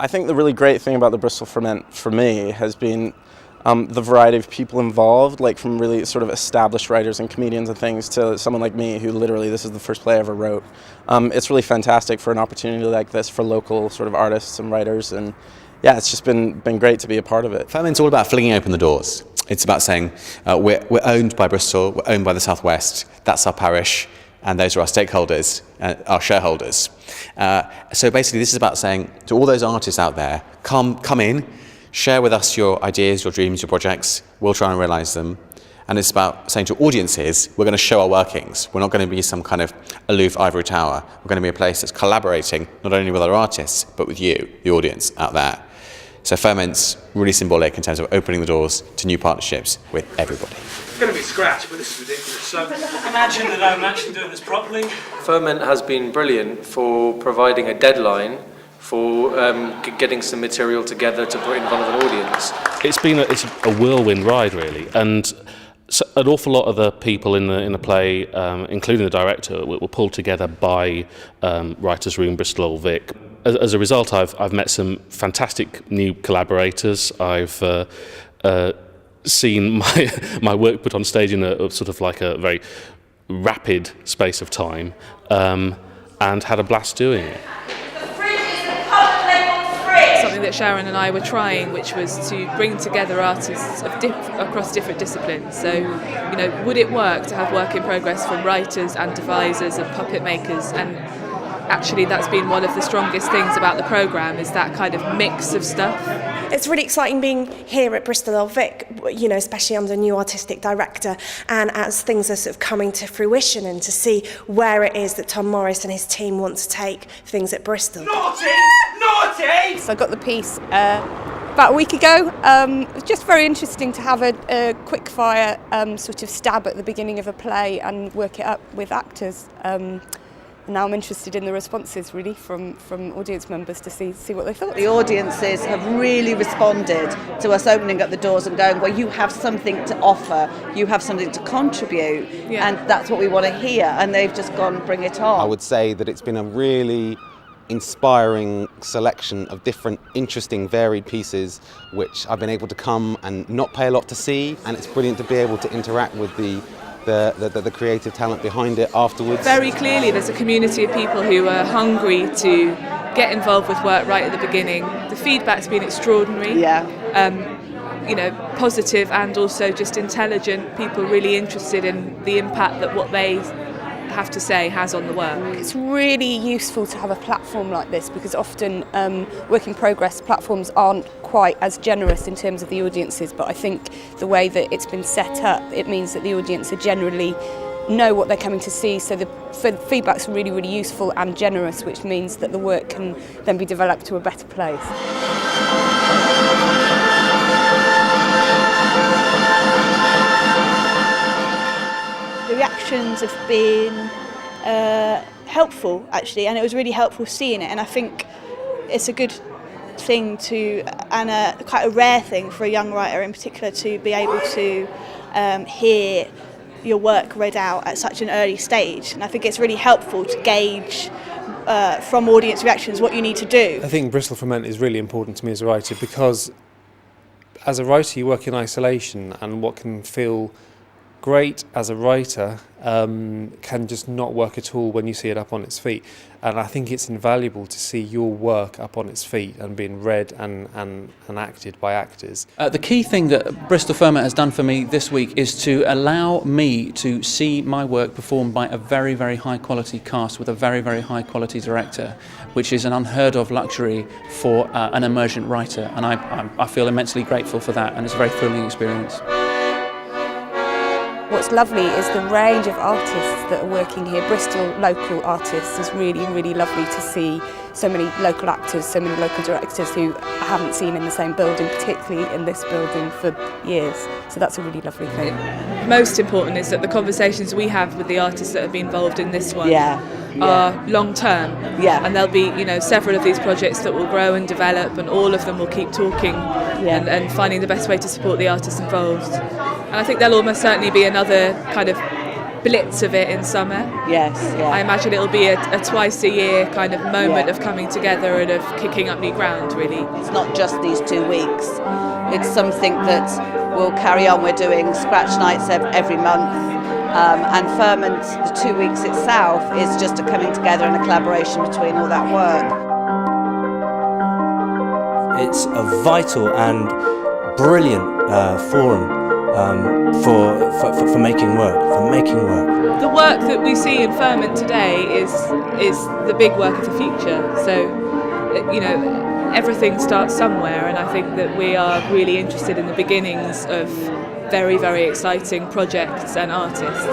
I think the really great thing about the Bristol Ferment for me has been the variety of people involved, like from really sort of established writers and comedians and things to someone like me who literally this is the first play I ever wrote. It's really fantastic for an opportunity like this for local sort of artists and writers, and yeah, it's just been great to be a part of it. Ferment's all about flinging open the doors. It's about saying we're owned by Bristol, we're owned by the South West, that's our parish, and those are our stakeholders, our shareholders. So basically this is about saying to all those artists out there, come in, share with us your ideas, your dreams, your projects, we'll try and realise them. And it's about saying to audiences, we're going to show our workings. We're not going to be some kind of aloof ivory tower. We're going to be a place that's collaborating not only with other artists, but with you, the audience out there. So Ferment's really symbolic in terms of opening the doors to new partnerships with everybody. It's going to be scratch, but this is ridiculous. So imagine that I'm actually doing this properly. Ferment has been brilliant for providing a deadline for getting some material together to put in front of an audience. It's a whirlwind ride, really, and so an awful lot of the people in the play, including the director, were pulled together by Writers' Room Bristol Old Vic. As a result, I've met some fantastic new collaborators. I've seen my work put on stage in a sort of like a very rapid space of time, and had a blast doing it. Something that Sharon and I were trying, which was to bring together artists across different disciplines. So, you know, would it work to have work in progress from writers and devisers and puppet makers? And actually that's been one of the strongest things about the programme, is that kind of mix of stuff. It's really exciting being here at Bristol Old Vic, you know, especially under a new artistic director, and as things are sort of coming to fruition, and to see where it is that Tom Morris and his team want to take things at Bristol. Naughty! Naughty! So I got the piece about a week ago. It was just very interesting to have a quick fire sort of stab at the beginning of a play and work it up with actors. Now I'm interested in the responses really from audience members to see what they thought. The audiences have really responded to us opening up the doors and going, well, you have something to offer, you have something to contribute, and that's what we want to hear, and they've just gone, bring it on. I would say that it's been a really inspiring selection of different interesting varied pieces which I've been able to come and not pay a lot to see, and it's brilliant to be able to interact with the creative talent behind it afterwards. Very clearly there's a community of people who are hungry to get involved with work right at the beginning. The feedback's been extraordinary. You know, positive and also just intelligent, people really interested in the impact that what they have to say has on the work. It's really useful to have a platform like this, because often work in progress platforms aren't quite as generous in terms of the audiences, but I think the way that it's been set up, it means that the audience are generally know what they're coming to see, so the feedback's really, really useful and generous, which means that the work can then be developed to a better place. The reactions have been helpful, actually, and it was really helpful seeing it, and I think it's a good thing to, and quite a rare thing for a young writer in particular, to be able to hear your work read out at such an early stage, and I think it's really helpful to gauge from audience reactions what you need to do. I think Bristol Ferment is really important to me as a writer, because as a writer you work in isolation, and what can feel great as a writer can just not work at all when you see it up on its feet. And I think it's invaluable to see your work up on its feet and being read and acted by actors. The key thing that Bristol Ferment has done for me this week is to allow me to see my work performed by a very, very high quality cast with a very, very high quality director, which is an unheard of luxury for an emergent writer, and I feel immensely grateful for that, and it's a very thrilling experience. What's lovely is the range of artists that are working here. Bristol local artists is really, really lovely to see. So many local actors, so many local directors who I haven't seen in the same building, particularly in this building, for years. So that's a really lovely thing. Most important is that the conversations we have with the artists that have been involved in this one are long term. And there'll be, you know, several of these projects that will grow and develop, and all of them will keep talking and finding the best way to support the artists involved. And I think there'll almost certainly be another kind of blitz of it in summer. Yes, yeah. I imagine it'll be a twice a year kind of moment of coming together and of kicking up new ground, really. It's not just these 2 weeks. It's something that will carry on. We're doing scratch nights every month. And Ferment, the 2 weeks itself, is just a coming together and a collaboration between all that work. It's a vital and brilliant forum for making work, The work that we see in Ferment today is the big work of the future. So, everything starts somewhere, and I think that we are really interested in the beginnings of very, very exciting projects and artists.